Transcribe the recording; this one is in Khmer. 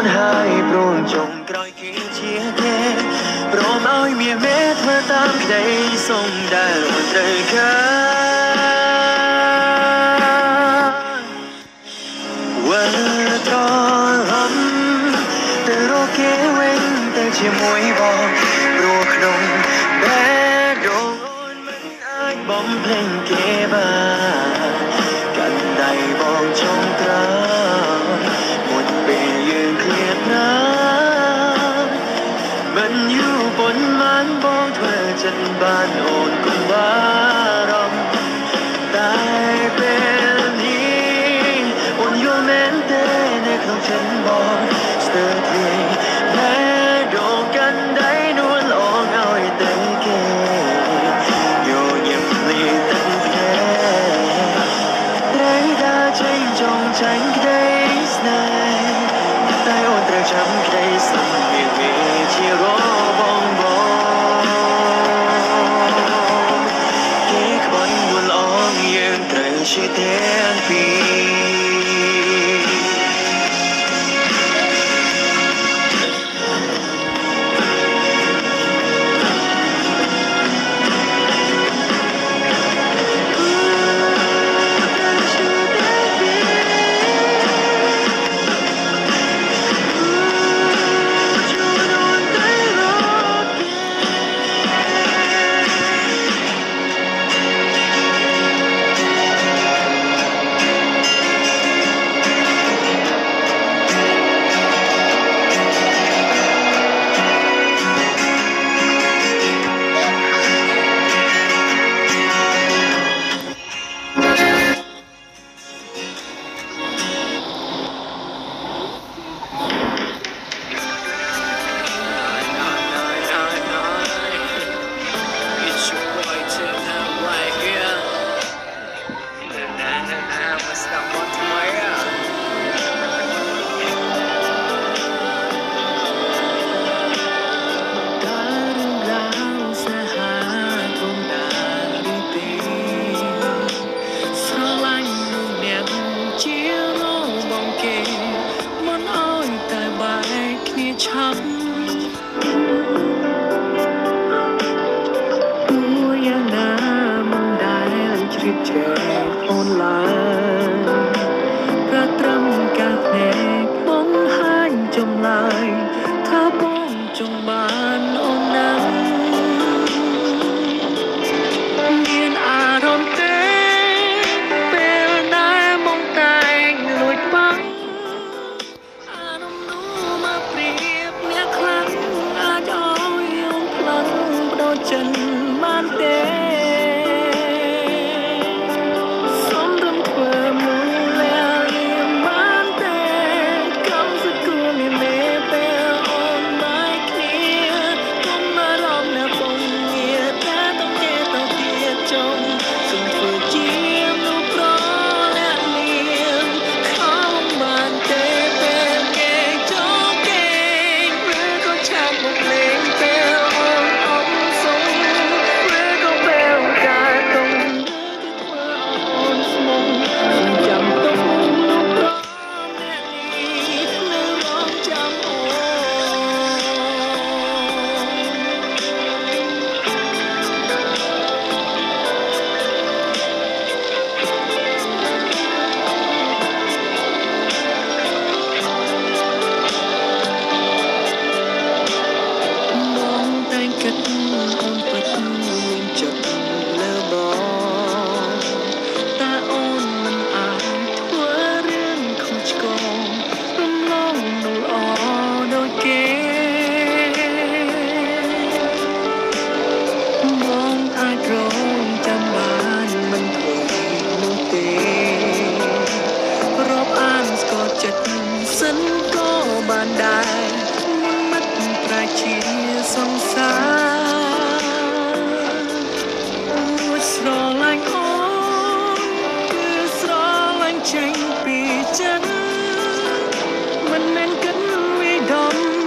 នហើយព្រមចុងក្រោយគឺជាគេព្រមឲ្យមានមេធ្វើតាមក្តីសុំដែលអូនត្រូវការវល់ត្រឡប់ទៅរកគេវិញទៅជាមួយបងព្រោះក្នុងបែបរងអូនមិនអាចបំភ្លេចគេបានកាន់ដៃបងចុងក្រោយមុនពេលយើងឃ្លាតណាស់មិនយូរប៉ុន្មានបងធ្វើចិត្តបានអូនគំបារម្ភតែពេលនេះអូនយល់មែនទេនៅក្នុងចិត្តបងស្ទើរធ្លាយแม้ดวงกันได้นวลออกเอาให้เต็มเกอยู่เงียบเพลียตั้งแต่ไรดาใจจงฉันก็ได้สนายแต่โอนเตะจำก็ได้สั่งเมียมีที่รอบองบองเก็บไว้นวลออกยังเตะชีเทียนปีចេញពីចិត្តមិនមែនគិតវាដំ